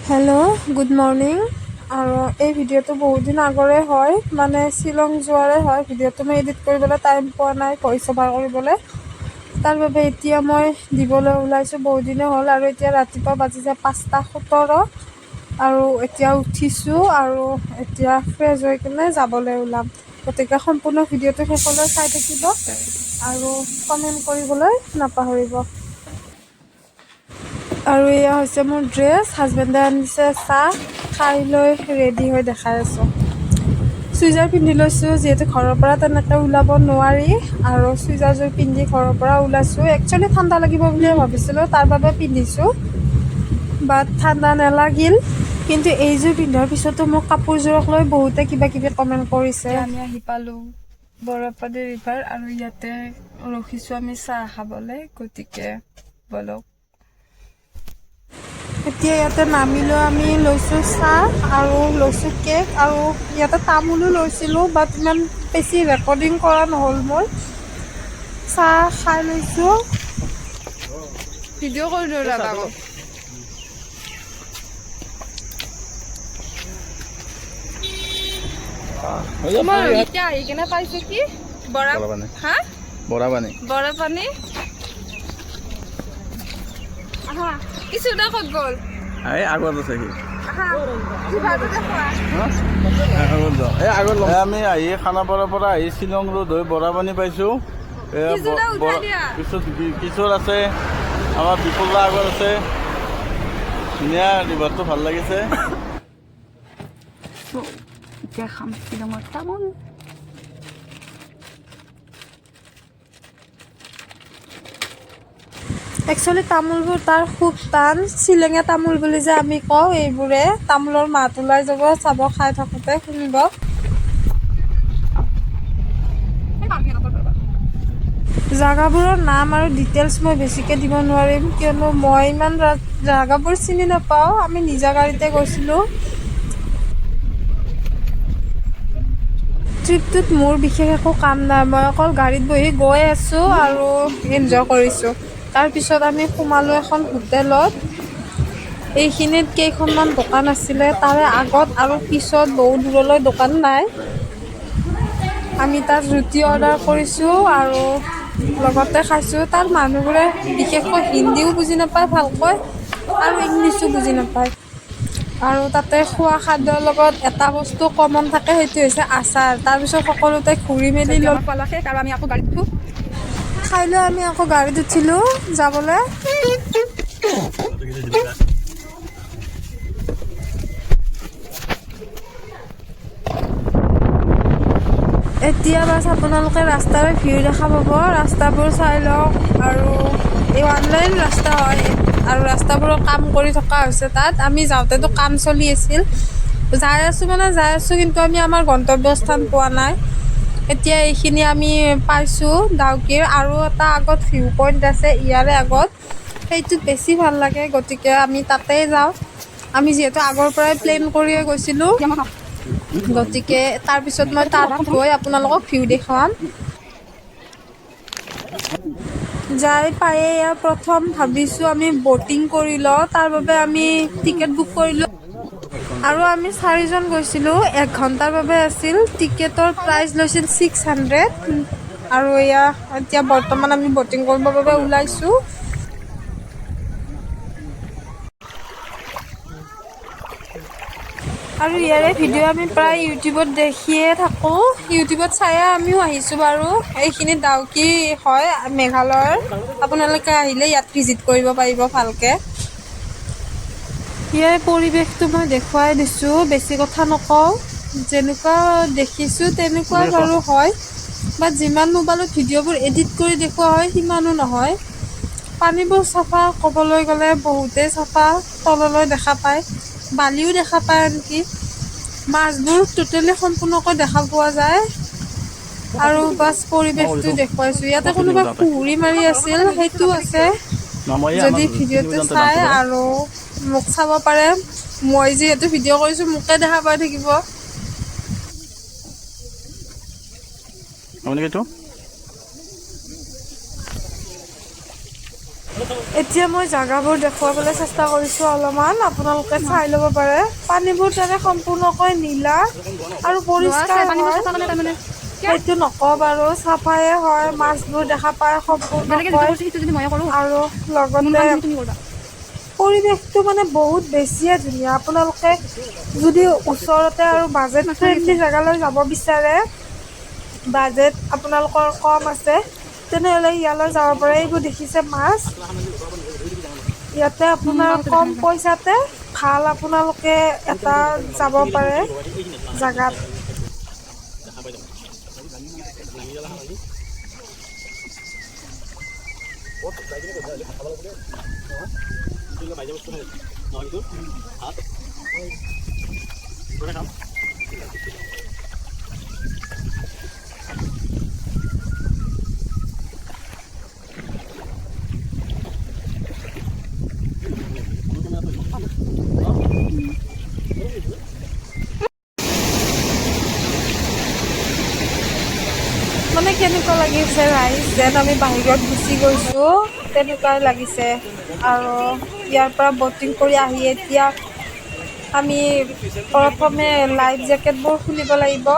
Hello' good morning. আৰু এই ভিডিঅ'টো বহুত দিন আগৰে হয়, মানে শ্বিলং যোৱাৰে হয়। ভিডিঅ'টো মই এডিট কৰিবলৈ টাইম পোৱা নাই, ভইচ অভাৰ কৰিবলৈ। তাৰ বাবে এতিয়া মই দিবলৈ ওলাইছোঁ। বহুত দিনে হ'ল আৰু এতিয়া ৰাতিপুৱা বাজিছে 5:17 আৰু এতিয়া উঠিছোঁ আৰু এতিয়া ফ্ৰেছ হৈ কিনে যাবলৈ ওলাম। গতিকে সম্পূৰ্ণ ভিডিঅ'টো শেষলৈ চাই থাকিব আৰু কমেণ্ট কৰিবলৈ নাপাহৰিব। আৰু এয়া হৈছে মোৰ ড্ৰেছ। হাজবেণ্ডে আনিছে চাহ, খাই লৈ ৰেডি হৈ দেখাই আছোঁ। চুইজাৰ পিন্ধি লৈছোঁ, যিহেতু ঘৰৰ পৰা তেনেকৈ ওলাব নোৱাৰি। আৰু চুইজাৰযোৰ পিন্ধি ঘৰৰ পৰা ওলাইছোঁ। একচুৱেলি ঠাণ্ডা লাগিব বুলিয়ে ভাবিছিলোঁ, তাৰ বাবে পিন্ধিছোঁ, বাট ঠাণ্ডা নালাগিল। কিন্তু এইযোৰ পিন্ধাৰ পিছতো মোক কাপোৰযোৰক লৈ বহুতে কিবা কিবি কমেণ্ট কৰিছে। আমি আহি পালোঁ বৰপানী ৰিভাৰ আৰু ইয়াতে ৰখিছোঁ আমি চাহ খাবলৈ। গতিকে বলক এতিয়া ইয়াতে নামিলোঁ। আমি লৈছোঁ চাহ আৰু লৈছোঁ কেক আৰু ইয়াতে তামোলো লৈছিলোঁ, বাট ইমান বেছি ৰেকৰ্ডিং কৰা নহ'ল মোৰ। চাহ খাই লৈছোঁ, ভিডিঅ' কৰি দিওঁ দাদা আকৌ। মই এতিয়া আহি কিনে পাইছোঁ কি বৰাপানী। কিছু ক'ত গ'ল? এই আগত আছে সি। আমি আহি খানাপাৰাৰ পৰা আহি শ্বিলং ৰোড হৈ বৰাপানী পাইছোঁ। পিছত কিশোৰ আছে, আমাৰ বিপুলা আগত আছে। ধুনীয়া ৰিভাৰটো ভাল লাগিছে। এতিয়া খাম শ্বিলঙৰ তামোল। একচুৱেলি তামোলবোৰ তাৰ খুব টান। শ্বিলঙীয়া তামোল বুলি যে আমি কওঁ, এইবোৰে তামোলৰ মাত ওলাই যাব, চাব খাই থাকোঁতে শুনিব। জাগাবোৰৰ নাম আৰু ডিটেইলছ মই বেছিকৈ দিব নোৱাৰিম, কিয়নো মই ইমান জাগাবোৰ চিনি নাপাওঁ। আমি নিজা গাড়ীতে গৈছিলোঁ। ট্ৰিপটোত মোৰ বিশেষ একো কাম নাই, মই অকল গাড়ীত বহি গৈ আছোঁ আৰু এনজয় কৰিছোঁ। তাৰপিছত আমি সোমালোঁ এখন হোটেলত। এইখিনিত কেইখনমান দোকান আছিলে, তাৰে আগত আৰু পিছত বহুত দূৰলৈ দোকান নাই। আমি তাত ৰুটি অৰ্ডাৰ কৰিছোঁ আৰু লগতে খাইছোঁ। তাত মানুহবোৰে বিশেষকৈ হিন্দীও বুজি নাপায় ভালকৈ আৰু ইংলিছো বুজি নাপায়। আৰু তাতে খোৱা খাদ্যৰ লগত এটা বস্তু কমন থাকে, সেইটো হৈছে আচাৰ। তাৰপিছত সকলোতে ঘূৰি মেলি লৈ আৰু আমি আকৌ গাড়ীত উঠোঁ। খাই লৈ আমি আকৌ গাড়ীত উঠিলোঁ যাবলৈ। এতিয়া বাছ আপোনালোকে ৰাস্তাৰে ভিৰ দেখা পাব। ৰাস্তাবোৰ চাই লওক। আৰু এই অনলাইন ৰাস্তা হয় আৰু ৰাস্তাবোৰৰ কাম কৰি থকা হৈছে তাত। আমি যাওঁতেতো কাম চলি আছিল। যাই আছোঁ, কিন্তু আমি আমাৰ গন্তব্যস্থান পোৱা নাই। এতিয়া এইখিনি আমি পাইছোঁ ডাউকিৰ। আৰু এটা আগত ভিউ পইণ্ট আছে ইয়াৰে আগত, সেইটোত বেছি ভাল লাগে। গতিকে আমি তাতেই যাওঁ। আমি যিহেতু আগৰ পৰাই প্লেন কৰিয়ে গৈছিলোঁ, গতিকে তাৰপিছত মই তাত গৈ আপোনালোকক ভিউ দেখুৱাম। যাই পায়ে ইয়াৰ প্ৰথম ভাবিছোঁ আমি ব'টিং কৰি লওঁ, তাৰ বাবে আমি টিকেট বুক কৰিলোঁ। আৰু আমি 4জন গৈছিলোঁ, 1 ঘণ্টাৰ বাবে আছিল। টিকেটৰ প্ৰাইচ লৈছিল 600। আৰু এতিয়া বৰ্তমান আমি ব'টিং কৰিবৰ বাবে ওলাইছোঁ। আৰু ইয়াৰে ভিডিঅ' আমি প্ৰায় ইউটিউবত দেখিয়ে থাকোঁ। ইউটিউবত চায়ে আমিও আহিছোঁ বাৰু। এইখিনি ডাউকি হয়, মেঘালয়ৰ। আপোনালোকে আহিলে ইয়াত ভিজিট কৰিব পাৰিব ভালকৈ। ইয়াৰ পৰিৱেশটো মই দেখুৱাই দিছোঁ, বেছি কথা নকওঁ। যেনেকুৱা দেখিছোঁ তেনেকুৱা বাৰু হয়, বাট যিমান মোবাইলত ভিডিঅ'বোৰ এডিট কৰি দেখুওৱা হয় সিমানো নহয়। পানীবোৰ চাফা, ক'বলৈ গ'লে বহুতেই চাফা। তললৈ দেখা পায়, বালিও দেখা পায়। আনকি মাছবোৰ টোটেলি সম্পূৰ্ণকৈ দেখা পোৱা যায়। আৰু বাছ পৰিৱেশটো দেখুৱাইছোঁ। ইয়াতে কোনোবা কুহুৰি মাৰি আছিল, সেইটো আছে। যদি ভিডিঅ'টো চাই আৰু মোক চাব পাৰে। মই যিহেতু ভিডিঅ' কৰিছোঁ, মোকে দেখা পাই থাকিব। এতিয়া মই জাগাবোৰ দেখুৱাবলৈ চেষ্টা কৰিছোঁ অলপমান, আপোনালোকে চাই ল'ব পাৰে। পানীবোৰ তেনে সম্পূৰ্ণকৈ নীলা আৰু পৰিষ্কাৰ হয়, সেইটো নকওঁ বাৰু, চাফায়ে হয়। মাছবোৰ দেখা পায় সম্পূৰ্ণকৈ আৰু লগতে পৰিৱেশটো মানে বহুত বেছিয়ে ধুনীয়া। আপোনালোকে যদি ওচৰতে আৰু বাজেট ফ্ৰেণ্ডলি জেগালৈ যাব বিচাৰে, বাজেট আপোনালোকৰ কম আছে, তেনেহ'লে ইয়ালৈ যাব পাৰে। এইবোৰ দেখিছে মাছ, ইয়াতে আপোনাৰ কম পইচাতে ভাল আপোনালোকে এটা যাব পাৰে জেগাত। মানে কেনেকুৱা লাগিছে ৰাইজ, যেন আমি বাহিৰত গুচি গৈছোঁ তেনেকুৱাই লাগিছে। আৰু ইয়াৰ পৰা ব'টিং কৰি আহি এতিয়া আমি প্ৰথমে লাইফ জেকেটবোৰ খুলিব লাগিব।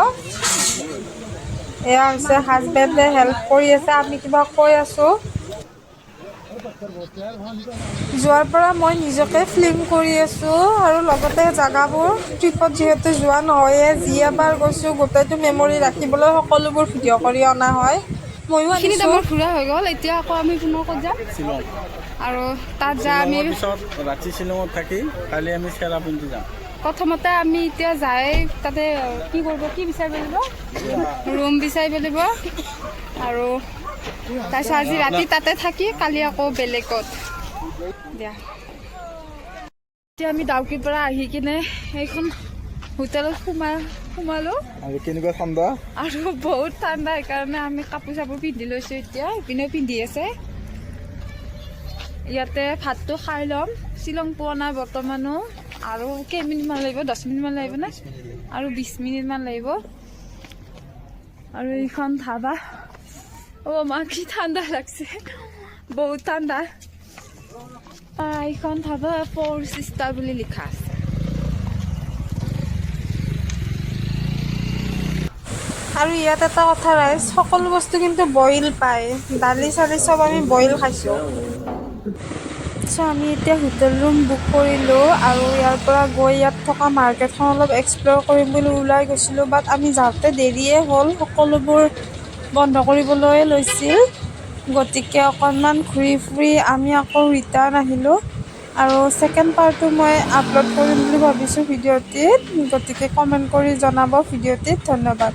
এয়া হৈছে হাজবেণ্ডে হেল্প কৰি আছে, আমি কিবা কৈ আছোঁ। যোৱাৰ পৰা মই নিজকে ফিল্ম কৰি আছোঁ আৰু লগতে জেগাবোৰ ট্ৰিপত যিহেতু যোৱা নহয়ে, যি এবাৰ গৈছোঁ গোটেইটো মেমৰি ৰাখিবলৈ সকলোবোৰ ভিডিঅ' কৰি অনা হয়। ময়ো এইখিনিত আনিছোঁ। আমাৰ ঘূৰা হৈ গ'ল, এতিয়া আকৌ আমি পুনৰ ক'ত যাম শ্বিলং। আৰু তাত যাই আমি শ্বিলঙৰ পিছত ৰাতি শ্বিলঙত থাকি কালি আমি চেৰাপুঞ্জী যাম। প্ৰথমতে আমি এতিয়া যাই তাতে কি কৰিব, কি বিচাৰিব লাগিব, ৰুম বিচাৰিব লাগিব। আৰু তাৰপিছত আজি ৰাতি তাতে থাকি কালি আকৌ বেলেগত দিয়া। এতিয়া আমি ডাউকিৰ পৰা আহি কিনে এইখন হোটেলত সোমালোঁ আৰু কেনেকুৱা ঠাণ্ডা, আৰু বহুত ঠাণ্ডা, সেইকাৰণে আমি কাপোৰ চাপোৰ পিন্ধি লৈছোঁ। এতিয়া ইপিনেও পিন্ধি আছে। ইয়াতে ভাতটো খাই ল'ম, শ্বিলং পোৱা নাই বৰ্তমানো, আৰু কেইমিনিটমান লাগিব, 10 মিনিটমান লাগিব নে, আৰু 20 মিনিটমান লাগিব। আৰু এইখন ধাবা, অ' মা কি ঠাণ্ডা লাগছে, বহুত ঠাণ্ডা। এইখন ধাবা 4 ষ্টাৰ বুলি লিখা আছে। আৰু ইয়াত এটা কথা ৰাইজ, সকলো বস্তু কিন্তু বইল পায়, দালি চালি চব আমি বইল খাইছোঁ। চ' আমি এতিয়া হোটেল ৰুম বুক কৰিলোঁ আৰু ইয়াৰ পৰা গৈ ইয়াত থকা মাৰ্কেটখন অলপ এক্সপ্ল'ৰ কৰিম বুলি ওলাই গৈছিলোঁ, বাট আমি যাওঁতে দেৰিয়ে হ'ল, সকলোবোৰ বন্ধ কৰিবলৈ লৈছিল। গতিকে অকণমান ঘূৰি ফুৰি আমি আকৌ ৰিটাৰ্ণ আহিলোঁ। আৰু ছেকেণ্ড পাৰ্টটো মই আপলোড কৰিম বুলি ভাবিছোঁ ভিডিঅ'টিত, গতিকে কমেণ্ট কৰি জনাব ভিডিঅ'টিত। ধন্যবাদ।